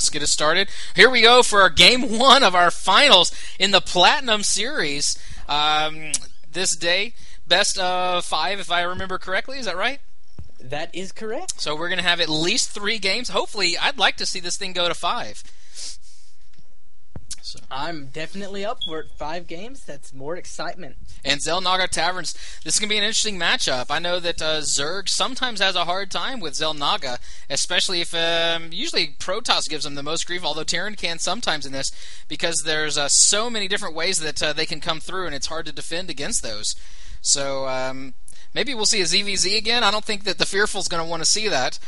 let's get it started. Here we go for our game one of our finals in the Platinum Series. This day, best of 5, if I remember correctly. Is that right? That is correct. So we're going to have at least 3 games. Hopefully, I'd like to see this thing go to 5. So. I'm definitely up for it. 5 games, that's more excitement. And Xel'Naga Taverns, this is going to be an interesting matchup. I know that Zerg sometimes has a hard time with Xel'Naga, especially if usually Protoss gives them the most grief, although Terran can sometimes in this, because there's so many different ways that they can come through, and it's hard to defend against those. So maybe we'll see a ZVZ again. I don't think that TheFearful's going to want to see that,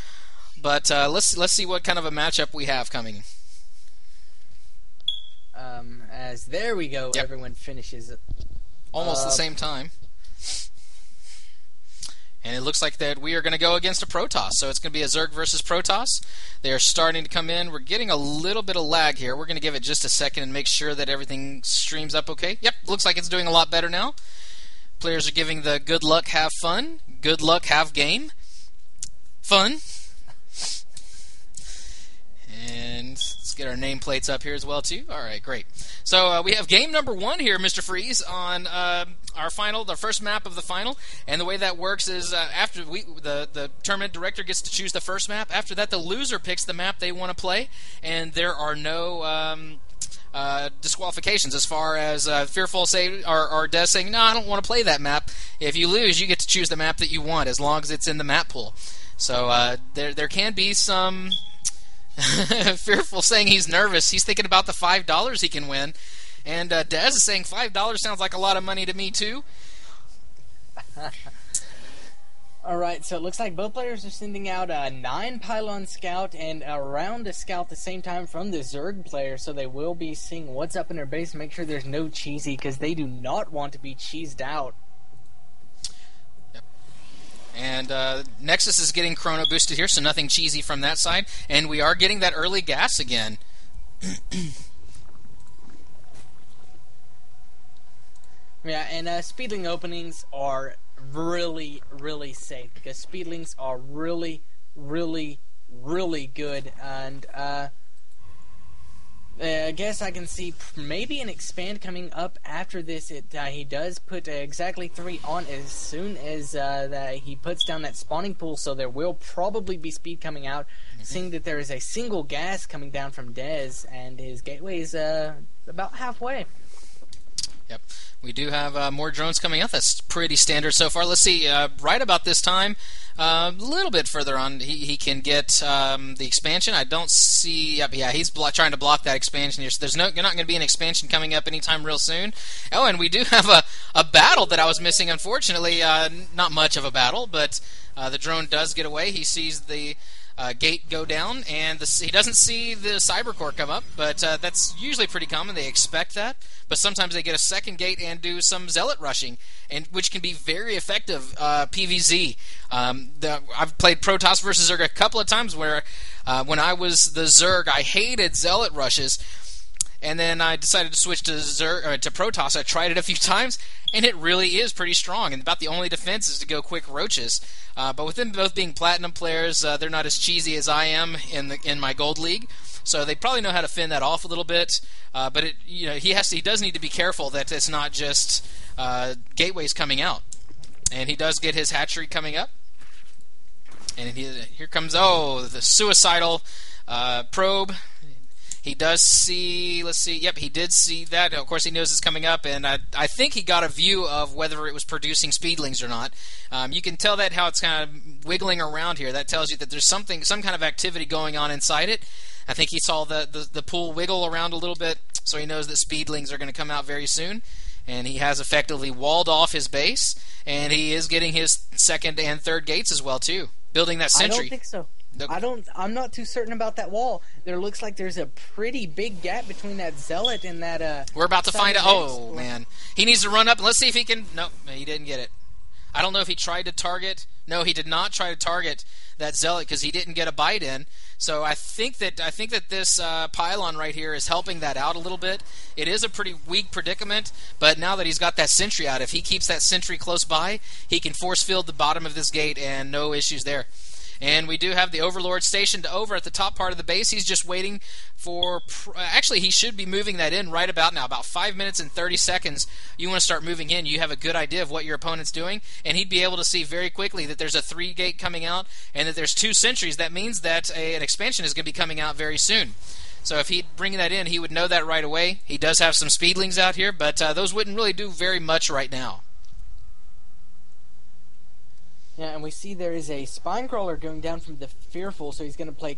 but let's see what kind of a matchup we have coming. As there we go, yep. Everyone finishes it. Almost the same time. And it looks like that we are going to go against a Protoss. So it's going to be a Zerg versus Protoss. They are starting to come in. We're getting a little bit of lag here. We're going to give it just a second and make sure that everything streams up okay. Yep, looks like it's doing a lot better now. Players are giving the good luck, have fun. Good luck, have game. Fun. And let's get our nameplates up here as well, too. All right, great. So we have game number 1 here, Mr. Freeze, on our final, the first map of the final. And the way that works is after the tournament director gets to choose the first map. After that, the loser picks the map they want to play, and there are no disqualifications as far as Fearful say or Des saying, no, I don't want to play that map. If you lose, you get to choose the map that you want as long as it's in the map pool. So there can be some... Fearful saying he's nervous. He's thinking about the $5 he can win. And Dez is saying $5 sounds like a lot of money to me, too. Alright, so it looks like both players are sending out a 9 pylon scout and a round a scout at the same time from the Zerg player, so they will be seeing what's up in their base, make sure there's no cheesy, because they do not want to be cheesed out. And Nexus is getting chrono boosted here, so nothing cheesy from that side. And we are getting that early gas again. Yeah, and speedling openings are really, really safe, because speedlings are really, really, really good. And I guess I can see maybe an expand coming up after this. He does put exactly 3 on as soon as that he puts down that spawning pool, so there will probably be speed coming out. Seeing that there is a single gas coming down from Dez, and his gateway is about halfway. Yep. We do have more drones coming out. That's pretty standard so far. Let's see, right about this time, a little bit further on, he can get the expansion. I don't see... yeah, he's trying to block that expansion here. So there's not going to be an expansion coming up anytime real soon. Oh, and we do have a battle that I was missing, unfortunately. Not much of a battle, but the drone does get away. He sees the... gate go down, and he doesn't see the Cybercore come up, but that's usually pretty common. They expect that, but sometimes they get a second gate and do some zealot rushing, and which can be very effective PvZ. I've played Protoss versus Zerg a couple of times where when I was the Zerg, I hated zealot rushes, and then I decided to switch to Protoss. I tried it a few times, and it really is pretty strong, and about the only defense is to go quick roaches. But with them both being platinum players, they're not as cheesy as I am in my gold league, so they probably know how to fend that off a little bit. But he does need to be careful that it's not just gateways coming out, and he does get his hatchery coming up, and here comes the suicidal probe. He does see, let's see, yep, he did see that. Of course, he knows it's coming up, and I think he got a view of whether it was producing speedlings or not. You can tell that how it's kind of wiggling around here. That tells you that there's some kind of activity going on inside it. I think he saw the pool wiggle around a little bit, so he knows that speedlings are going to come out very soon. And he has effectively walled off his base, and he is getting his second and third gates as well, too. Building that sentry. I don't think so. I'm not too certain about that wall. There looks like there's a pretty big gap between that zealot and that we're about to find out. Oh man, he needs to run up and let's see if he can. No, he didn't get it. I don't know if he tried to target. No, he did not try to target that zealot because he didn't get a bite in. So I think that this pylon right here is helping that out a little bit. It is a pretty weak predicament, but now that he's got that sentry out, if he keeps that sentry close by, he can force field the bottom of this gate and no issues there. And we do have the Overlord stationed over at the top part of the base. He's just waiting for... Actually, he should be moving that in right about now. About 5 minutes and 30 seconds, you want to start moving in. You have a good idea of what your opponent's doing, and he'd be able to see very quickly that there's a 3-gate coming out and that there's 2 sentries. That means that an expansion is going to be coming out very soon. So if he'd bring that in, he would know that right away. He does have some speedlings out here, but those wouldn't really do very much right now. Yeah, and we see there is a spine crawler going down from the Fearful, so he's going to play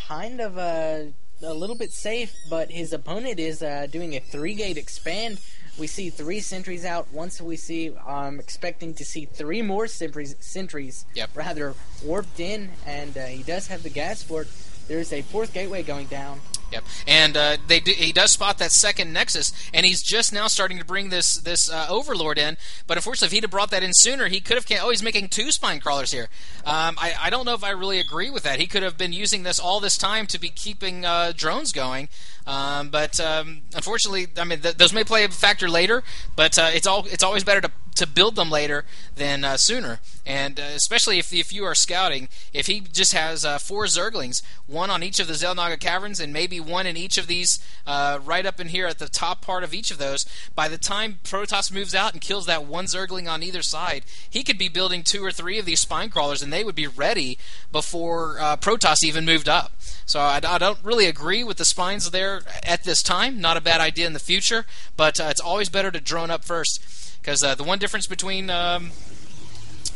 kind of a little bit safe, but his opponent is doing a 3-gate expand. We see 3 sentries out. Once we see, expecting to see 3 more sentries rather warped in, and he does have the gas for it. There's a 4th gateway going down. Yep, and he does spot that second Nexus, and he's just now starting to bring this Overlord in. But unfortunately, if he'd have brought that in sooner, he could have. Oh, he's making 2 spine crawlers here. I don't know if I really agree with that. He could have been using this all this time to be keeping drones going. But unfortunately, I mean, those may play a factor later. But it's always better to build them later than sooner. And especially if you are scouting, if he just has 4 Zerglings, 1 on each of the Xel'Naga caverns, and maybe 1 in each of these right up in here at the top part of each of those, by the time Protoss moves out and kills that 1 Zergling on either side, he could be building 2 or 3 of these spine crawlers, and they would be ready before Protoss even moved up. So I don't really agree with the spines there at this time. Not a bad idea in the future, but it's always better to drone up first. Because the one difference between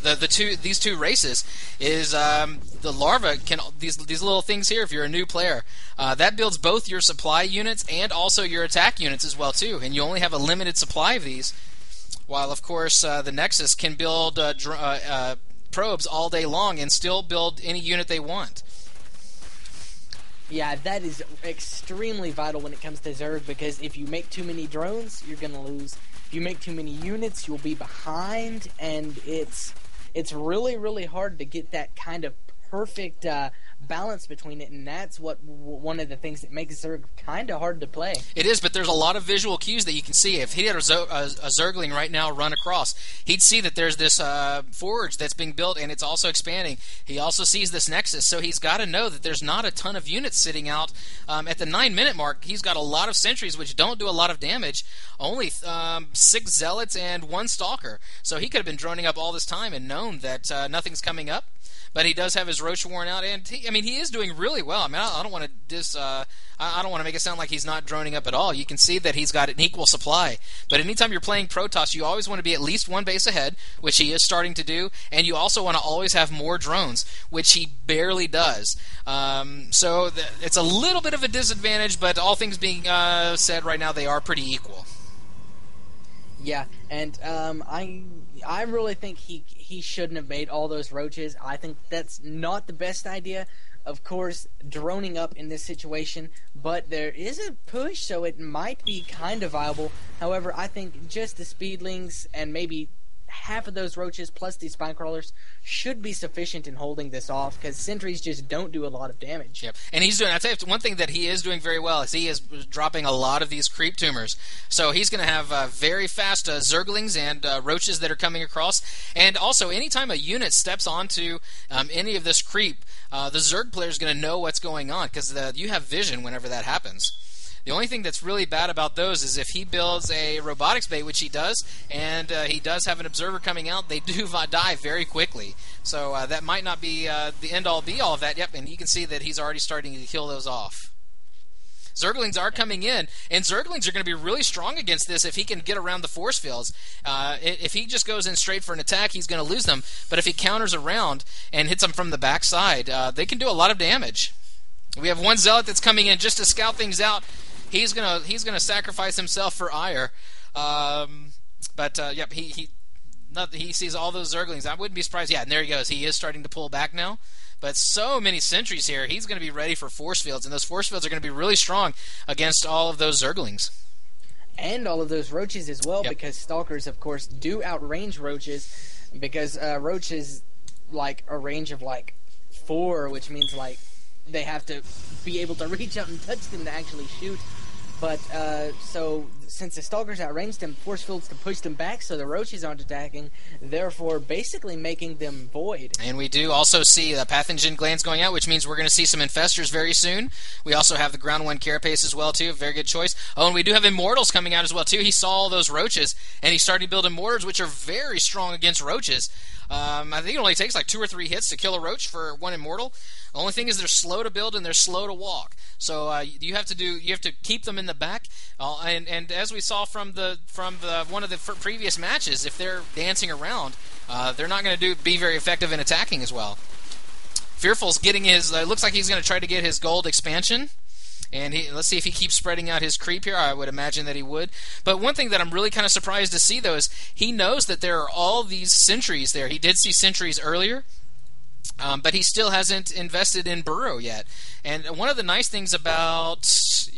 these two races is the larva can these little things here. If you're a new player, that builds both your supply units and also your attack units as well too. And you only have a limited supply of these. While of course the Nexus can build probes all day long and still build any unit they want. Yeah, that is extremely vital when it comes to Zerg, because if you make too many drones, you're going to lose. If you make too many units, you'll be behind, and it's really, really hard to get that kind of perfect balance between it, and that's one of the things that makes Zerg kind of hard to play. It is, but there's a lot of visual cues that you can see. If he had a Zergling right now run across, he'd see that there's this forge that's being built, and it's also expanding. He also sees this Nexus, so he's got to know that there's not a ton of units sitting out. At the 9-minute mark, he's got a lot of sentries, which don't do a lot of damage. Only 6 Zealots and 1 Stalker. So he could have been droning up all this time and known that nothing's coming up. But he does have his Roach worn out, and he is doing really well. I mean, I don't want to make it sound like he's not droning up at all. You can see that he's got an equal supply. But anytime you're playing Protoss, you always want to be at least 1 base ahead, which he is starting to do, and you also want to always have more drones, which he barely does. So it's a little bit of a disadvantage, but all things being said, right now they are pretty equal. Yeah, and I really think he shouldn't have made all those roaches. I think that's not the best idea. Of course, droning up in this situation, but there is a push, so it might be kind of viable. However, I think just the speedlings and maybe half of those roaches plus these spine crawlers should be sufficient in holding this off, because sentries just don't do a lot of damage. Yep, and he's doing. I tell you, one thing that he is doing very well is he is dropping a lot of these creep tumors. So he's going to have very fast Zerglings and roaches that are coming across. And also, anytime a unit steps onto any of this creep, the Zerg player is going to know what's going on, because you have vision whenever that happens. The only thing that's really bad about those is if he builds a robotics bay, which he does, and he does have an observer coming out, they do die very quickly. So that might not be the end-all, be-all of that. Yep, and you can see that he's already starting to kill those off. Zerglings are coming in, and Zerglings are going to be really strong against this if he can get around the force fields. If he just goes in straight for an attack, he's going to lose them. But if he counters around and hits them from the backside, they can do a lot of damage. We have 1 Zealot that's coming in just to scout things out. He's gonna sacrifice himself for ire, yep, he sees all those Zerglings. I wouldn't be surprised. Yeah, and there he goes. He is starting to pull back now. But so many sentries here. He's going to be ready for force fields, and those force fields are going to be really strong against all of those Zerglings. And all of those roaches as well, yep. Because Stalkers, of course, do outrange roaches, because roaches like a range of like 4, which means like they have to be able to reach out and touch them to actually shoot. But so since the Stalkers outranged them, force fields to push them back so the Roaches aren't attacking, therefore basically making them void. And we do also see the pathogen glands going out, which means we're going to see some infestors very soon. We also have the ground 1 carapace as well too, a very good choice. Oh, and we do have immortals coming out as well too. He saw all those roaches, and he's starting to build immortals, which are very strong against roaches. I think it only takes like 2 or 3 hits to kill a roach for 1 immortal. The only thing is they're slow to build and they're slow to walk. So you have to keep them in the back. And as we saw from the one of the previous matches, if they're dancing around, they're not going to be very effective in attacking as well. Fearful's getting his. Looks like he's going to try to get his gold expansion. And let's see if he keeps spreading out his creep here. I would imagine that he would. But one thing that I'm really kind of surprised to see, though, is he knows that there are all these sentries there. He did see sentries earlier, but he still hasn't invested in Burrow yet. And one of the nice things about...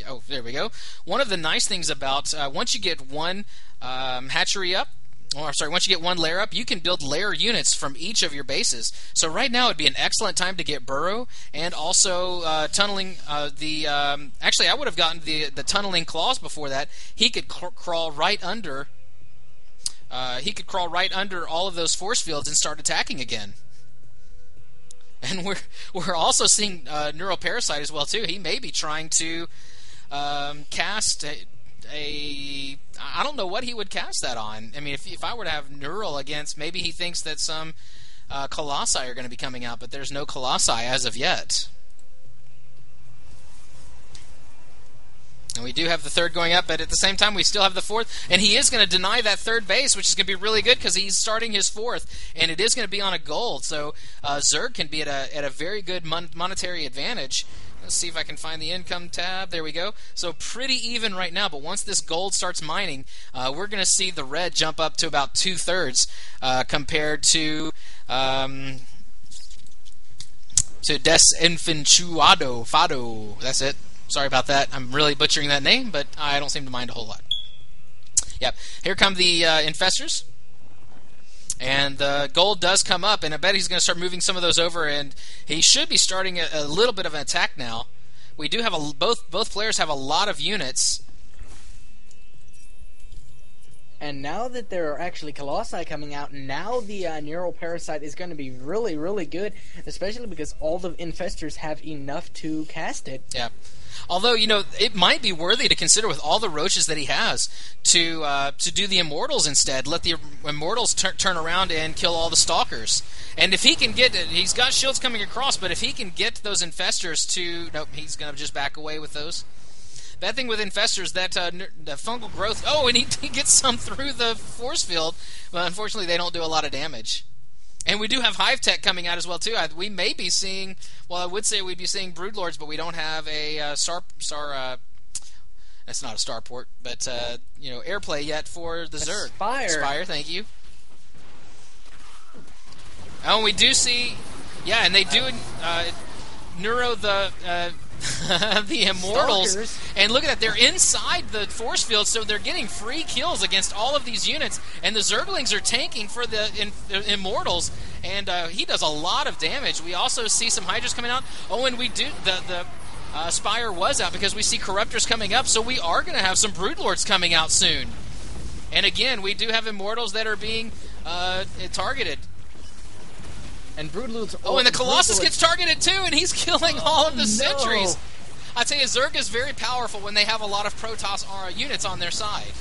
Oh, there we go. One of the nice things about... once you get one hatchery up, once you get one lair up, you can build lair units from each of your bases. So right now would be an excellent time to get Burrow and also tunneling actually, I would have gotten the tunneling claws before that. He could crawl right under. He could crawl right under all of those force fields and start attacking again. And we're also seeing Neuroparasite as well too. He may be trying to cast I don't know what he would cast that on. I mean, if I were to have Neural against, maybe he thinks that some Colossi are going to be coming out, but there's no Colossi as of yet. And we do have the 3rd going up, but at the same time we still have the 4th, and he is going to deny that 3rd base, which is going to be really good because he's starting his 4th, and it is going to be on a gold, so Zerg can be at a very good monetary advantage. Let's see if I can find the income tab. There we go. So pretty even right now, but once this gold starts mining, we're going to see the red jump up to about 2/3 compared to Desinfentuado. Fado. That's it. Sorry about that. I'm really butchering that name, but I don't seem to mind a whole lot. Yep. Here come the infestors. And the gold does come up, and I bet he's going to start moving some of those over, and he should be starting a little bit of an attack now. We do have both players have a lot of units. And now that there are actually Colossi coming out, now the Neuroparasite is going to be really, really good, especially because all the infestors have enough to cast it. Yeah. Although, it might be worthy to consider with all the roaches that he has to do the Immortals instead. Let the Immortals turn around and kill all the Stalkers. And if he can get it, he's got shields coming across, but if he can get those infestors to... Nope, he's going to just back away with those. Bad thing with infestors, that the fungal growth... Oh, and he gets some through the force field, but unfortunately they don't do a lot of damage. And we do have Hive Tech coming out as well, too. We may be seeing... Well, I would say we'd be seeing Broodlords, but we don't have a that's not a starport, but, airplay yet for the Zerg. Spire, thank you. Oh, and we do see... Yeah, and they do neuro the... the Immortals, Stalkers. And look at that, they're inside the force field, so they're getting free kills against all of these units, and the Zerglings are tanking for the Immortals, and he does a lot of damage. We also see some Hydras coming out. Oh, and we do, the Spire was out because we see Corruptors coming up, so we are going to have some Broodlords coming out soon. And again, we do have Immortals that are being targeted. And Broodlords... Oh, and the Colossus gets targeted too, and he's killing all of the sentries. I tell you, Zerg is very powerful when they have a lot of Protoss units on their side.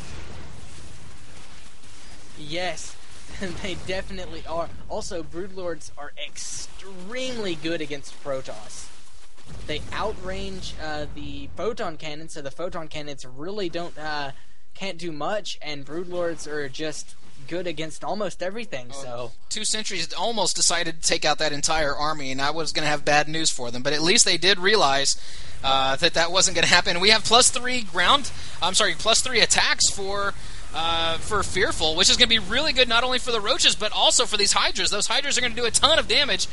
Yes, they definitely are. Also, Broodlords are extremely good against Protoss. They outrange the photon cannons, so the photon cannons really can't do much, and Broodlords are just good against almost everything. So 2 sentries almost decided to take out that entire army, and I was going to have bad news for them. But at least they did realize that wasn't going to happen. We have +3 attacks for Fearful, which is going to be really good not only for the Roaches, but also for these Hydras. Those Hydras are going to do a ton of damage.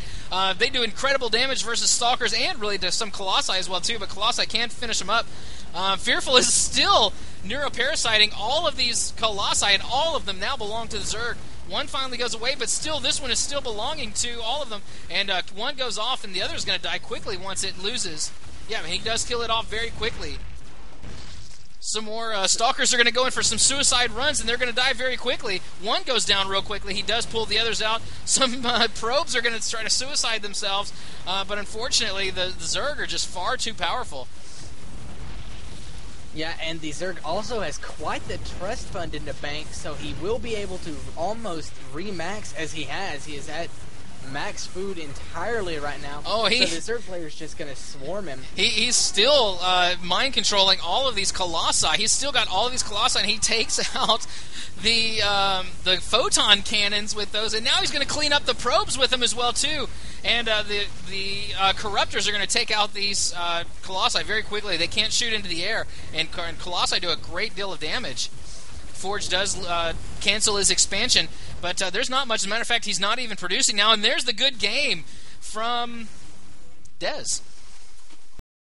They do incredible damage versus Stalkers and really to some Colossi as well, too, but Colossi can't finish them up. Fearful is still neuroparasiting all of these Colossi, and all of them now belong to the Zerg. One finally goes away, but still, this one is still belonging to all of them, and one goes off, and the other is going to die quickly once it loses. Yeah, he does kill it off very quickly. Some more Stalkers are going to go in for some suicide runs, and they're going to die very quickly. One goes down real quickly. He does pull the others out. Some probes are going to try to suicide themselves, but unfortunately, the Zerg are just far too powerful. Yeah, and the Zerg also has quite the trust fund in the bank, so he will be able to almost remax as he has. He is at max food entirely right now. Oh, so the Zerg player is just going to swarm him. He's still mind controlling all of these Colossi. He's still got all of these Colossi, and he takes out the photon cannons with those, and now he's going to clean up the probes with them as well too. And the Corruptors are going to take out these Colossi very quickly. They can't shoot into the air, and Colossi do a great deal of damage. Forge does cancel his expansion, but there's not much. As a matter of fact, he's not even producing now. And there's the good game from Dez.